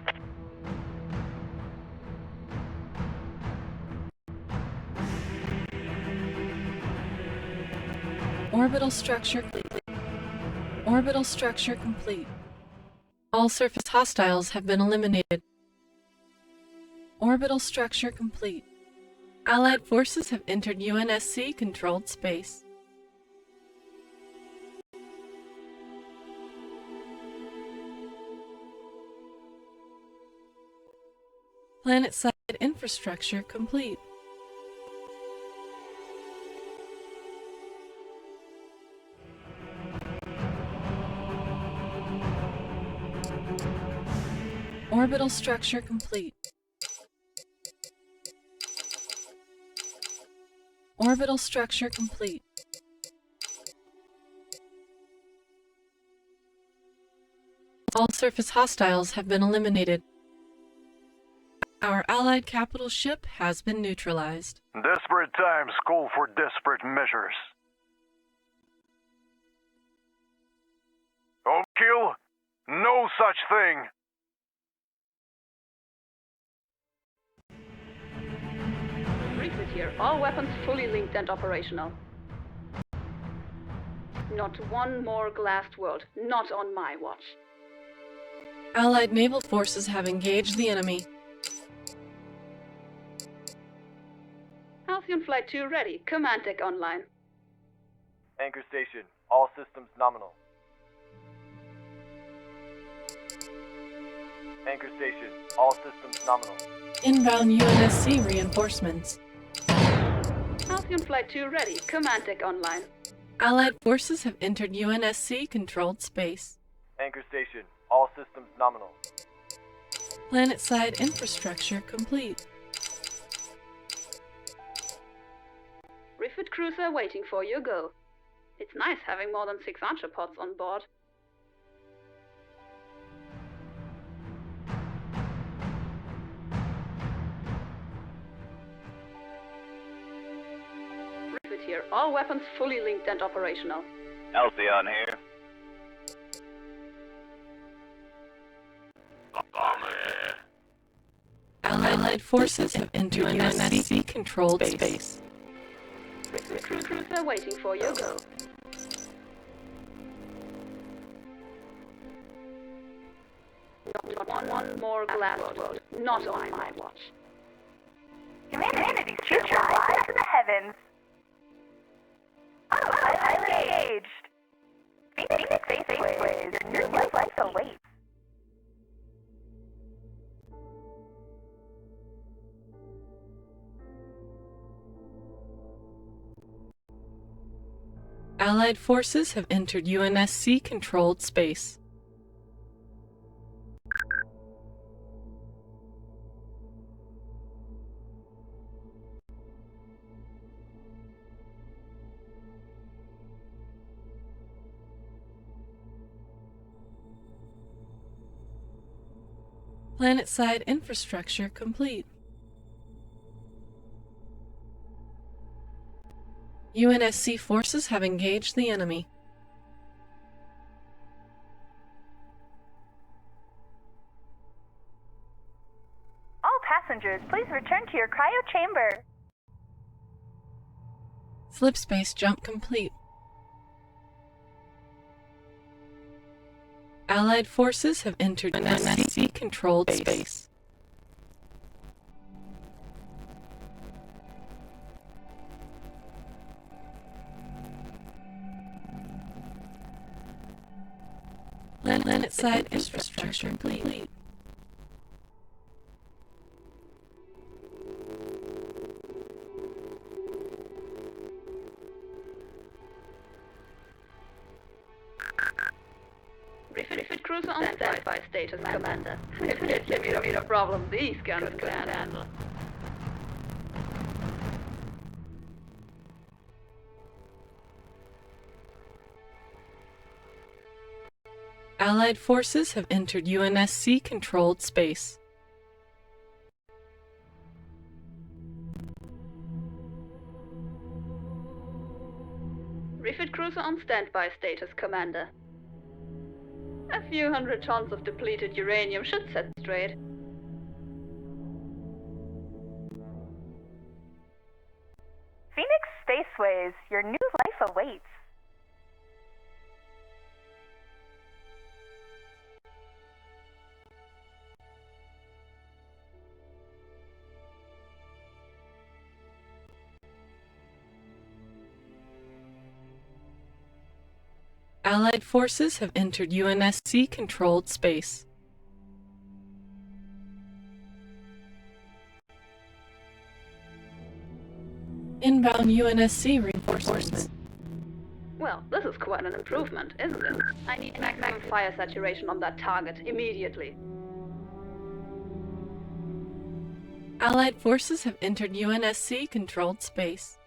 Speaker 1: Orbital structure complete. Orbital structure complete. All surface hostiles have been eliminated. Orbital structure complete. Allied forces have entered UNSC-controlled space. Planet-side infrastructure complete. Orbital structure complete. Orbital structure complete. All surface hostiles have been eliminated. Our Allied capital ship has been neutralized.
Speaker 3: Desperate times call for desperate measures. Overkill? No such thing!
Speaker 7: Refit here. All weapons fully linked and operational. Not one more glassed world. Not on my watch.
Speaker 1: Allied naval forces have engaged the enemy.
Speaker 7: Halcyon Flight 2 ready. Command deck online.
Speaker 2: Anchor station. All systems nominal. Anchor station. All systems nominal.
Speaker 1: Inbound UNSC reinforcements.
Speaker 7: Halcyon Flight 2 ready. Command deck online.
Speaker 1: Allied forces have entered UNSC-controlled space.
Speaker 2: Anchor station. All systems nominal.
Speaker 1: Planet-side infrastructure complete.
Speaker 7: Refit cruiser waiting for your go. It's nice having more than 6 Archer pods on board. Refit here. All weapons fully linked and operational.
Speaker 12: Halcyon here.
Speaker 1: Allied forces have entered UNSC-controlled space.
Speaker 7: Cruiser waiting for your go. Not one more glass world. Not on my watch.
Speaker 9: Humanity's future lies in the heavens. Highly engaged. Phoenix Spaceways, your new life awaits.
Speaker 1: Allied forces have entered UNSC-controlled space. Planet-side infrastructure complete. UNSC forces have engaged the enemy.
Speaker 9: All passengers, please return to your cryo chamber.
Speaker 1: Slipspace jump complete. Allied forces have entered UNSC-controlled space. Planet-side infrastructure complete.
Speaker 7: Refit cruiser on standby status, Commander. Give me a problem these guns can handle.
Speaker 1: Allied forces have entered UNSC-controlled space.
Speaker 7: Refit cruiser on standby status, Commander. A few hundred tons of depleted uranium should set straight.
Speaker 9: Phoenix Spaceways, your new life awaits.
Speaker 1: Allied forces have entered UNSC-controlled space. Inbound UNSC reinforcements.
Speaker 7: Well, this is quite an improvement, isn't it? I need maximum fire saturation on that target immediately.
Speaker 1: Allied forces have entered UNSC-controlled space.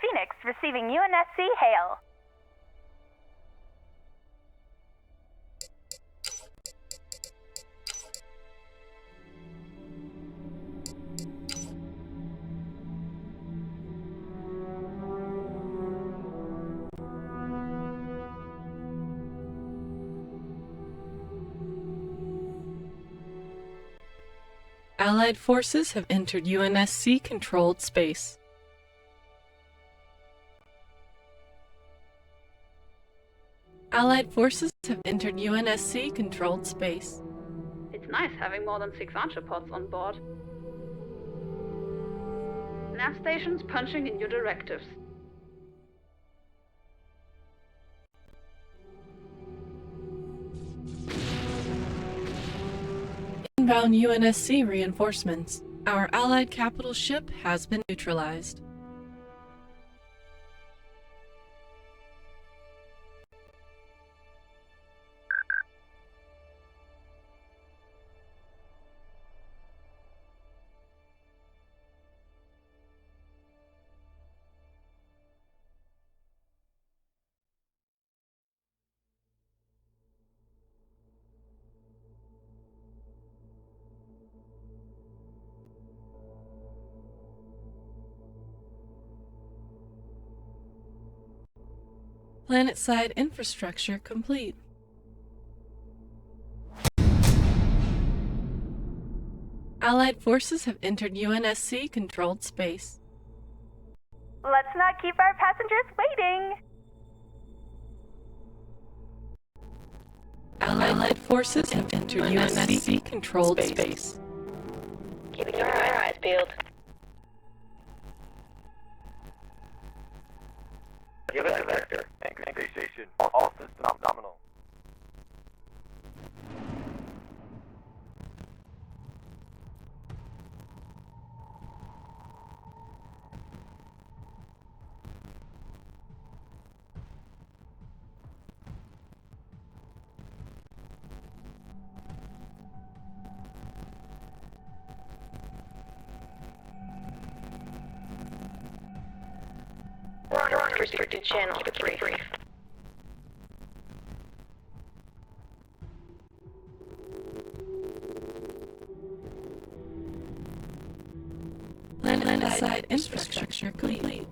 Speaker 9: Phoenix receiving UNSC hail.
Speaker 1: Allied forces have entered UNSC-controlled space. Allied forces have entered UNSC-controlled space.
Speaker 7: It's nice having more than 6 Archer pods on board. Nav stations punching in your directives.
Speaker 1: Inbound UNSC reinforcements. Our Allied capital ship has been neutralized. Planet-side infrastructure complete. Allied forces have entered UNSC-controlled space.
Speaker 9: Let's not keep our passengers waiting.
Speaker 1: Allied forces have entered UNSC-controlled space.
Speaker 8: Keeping your eyes peeled.
Speaker 3: Give us a vector. Anchor station. All systems nominal.
Speaker 8: We're on a restricted channel. Keep it brief.
Speaker 1: Planet-side infrastructure complete.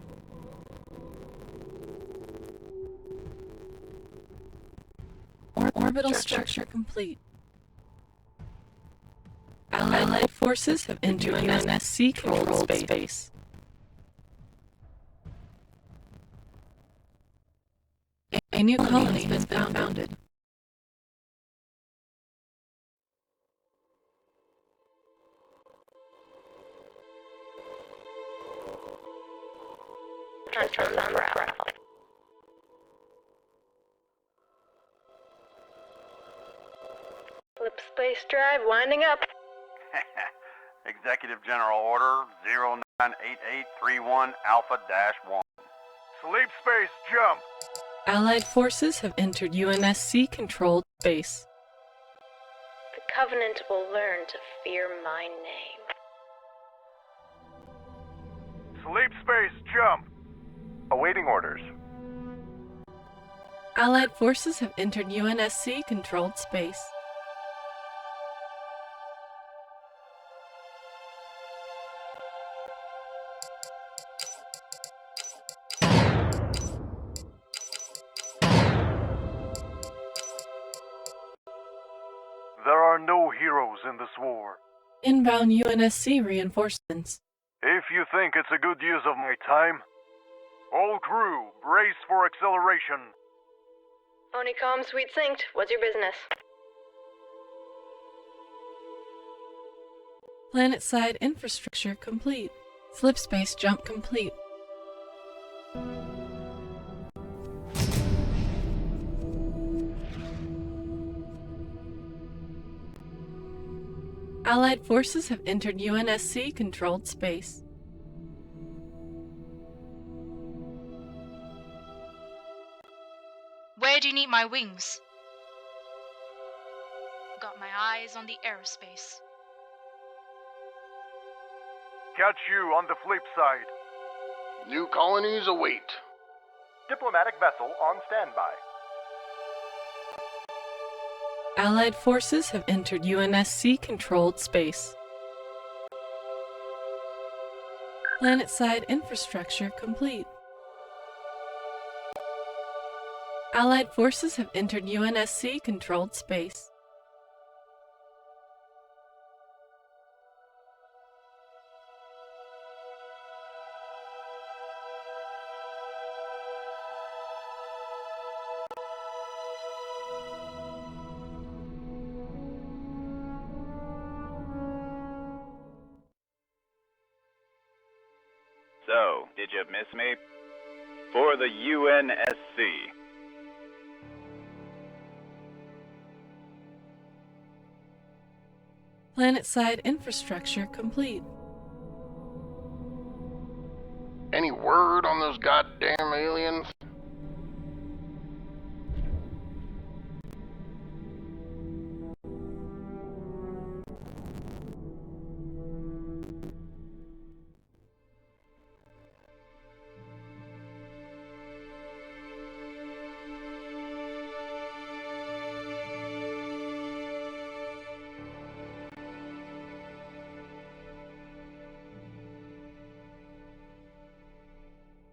Speaker 1: Orbital structure complete. Allied forces have entered UNSC-controlled space. A new colony has been founded.
Speaker 8: Transfer on Bravo. Flip space drive winding up.
Speaker 3: Executive General Order 098831 Alpha-1. Sleep space jump!
Speaker 1: Allied forces have entered UNSC-controlled space.
Speaker 8: The Covenant will learn to fear my name.
Speaker 3: Sleep space jump! Awaiting orders.
Speaker 1: Allied forces have entered UNSC-controlled space.
Speaker 3: There are no heroes in this war.
Speaker 1: Inbound UNSC reinforcements.
Speaker 3: If you think it's a good use of my time, all crew, brace for acceleration.
Speaker 14: Onicom, sweet synced. What's your business?
Speaker 1: Planet-side infrastructure complete. Slipspace jump complete. Allied forces have entered UNSC-controlled space.
Speaker 8: Where do you need my wings? Got my eyes on the aerospace.
Speaker 3: Catch you on the flip side.
Speaker 10: New colonies await.
Speaker 2: Diplomatic vessel on standby.
Speaker 1: Allied forces have entered UNSC-controlled space. Planet-side infrastructure complete. Allied forces have entered UNSC-controlled space.
Speaker 12: So, did you miss me? For the UNSC.
Speaker 1: Planet-side infrastructure complete.
Speaker 10: Any word on those goddamn aliens?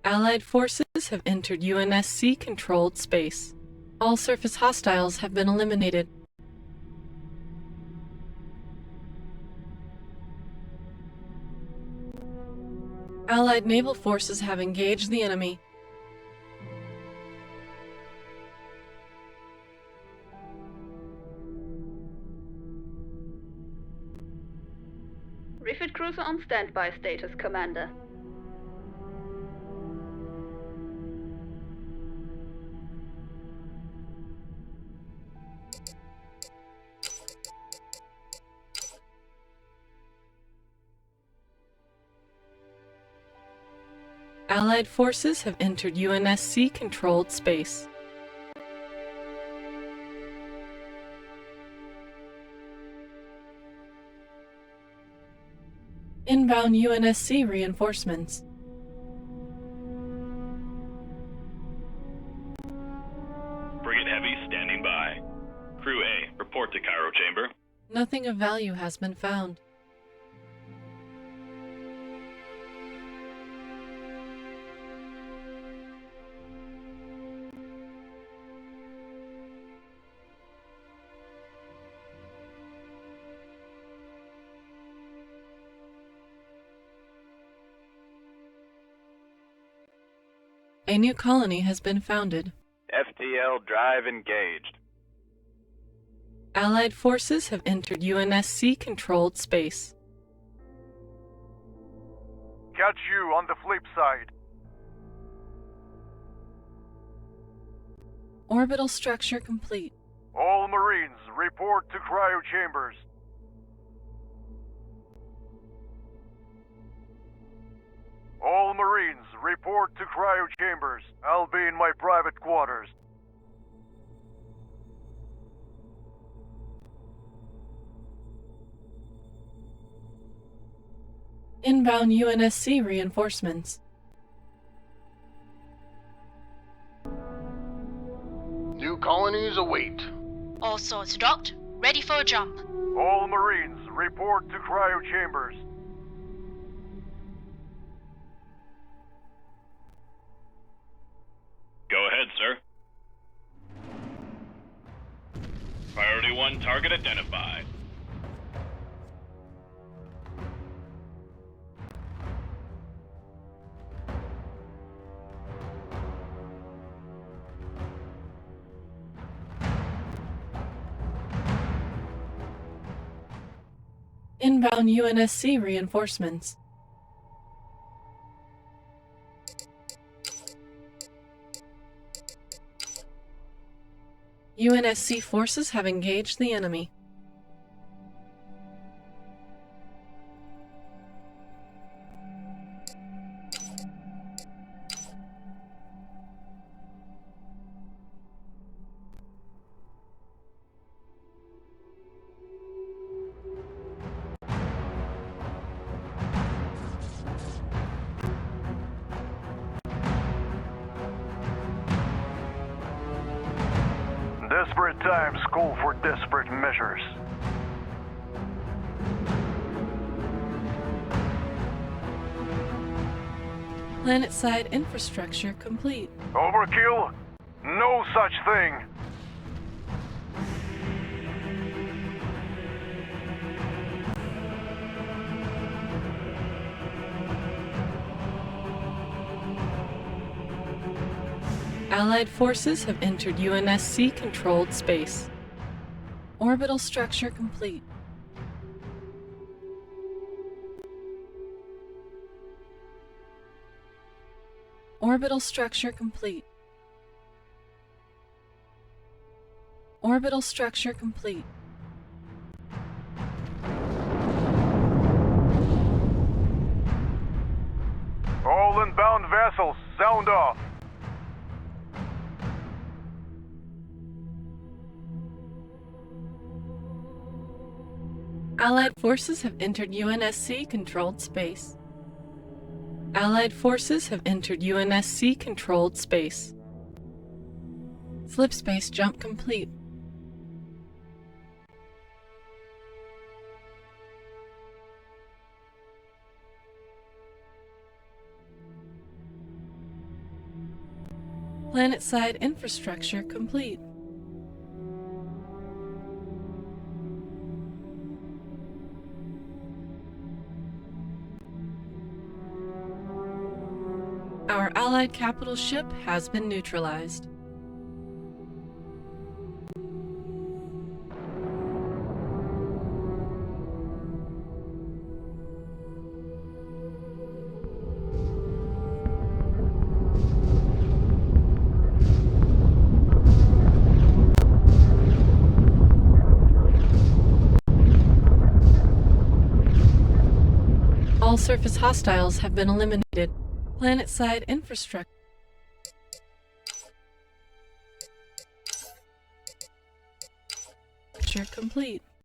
Speaker 1: Allied forces have entered UNSC-controlled space. All surface hostiles have been eliminated. Allied naval forces have engaged the enemy.
Speaker 7: Refit cruiser on standby status, Commander.
Speaker 1: Allied forces have entered UNSC-controlled space. Inbound UNSC reinforcements.
Speaker 4: Frigate Heavy standing by. Crew A, report to Cairo Chamber.
Speaker 1: Nothing of value has been found. A new colony has been founded.
Speaker 12: FTL drive engaged.
Speaker 1: Allied forces have entered UNSC-controlled space.
Speaker 3: Catch you on the flip side.
Speaker 1: Orbital structure complete.
Speaker 3: All Marines, report to cryo chambers. All Marines, report to cryo chambers. I'll be in my private quarters.
Speaker 1: Inbound UNSC reinforcements.
Speaker 10: New colonies await.
Speaker 8: All sorts docked, ready for a jump.
Speaker 3: All Marines, report to cryo chambers.
Speaker 4: Go ahead, sir. Priority 1 target identified.
Speaker 1: Inbound UNSC reinforcements. UNSC forces have engaged the enemy.
Speaker 3: Desperate times call for desperate measures.
Speaker 1: Planet-side infrastructure complete.
Speaker 3: Overkill? No such thing!
Speaker 1: Allied forces have entered UNSC-controlled space. Orbital structure complete. Orbital structure complete. Orbital structure complete.
Speaker 3: All inbound vessels, sound off!
Speaker 1: Allied forces have entered UNSC-controlled space. Allied forces have entered UNSC-controlled space. Slip space jump complete. Planet-side infrastructure complete. Our Allied capital ship has been neutralized. All surface hostiles have been eliminated. Planet-side infrastructure complete.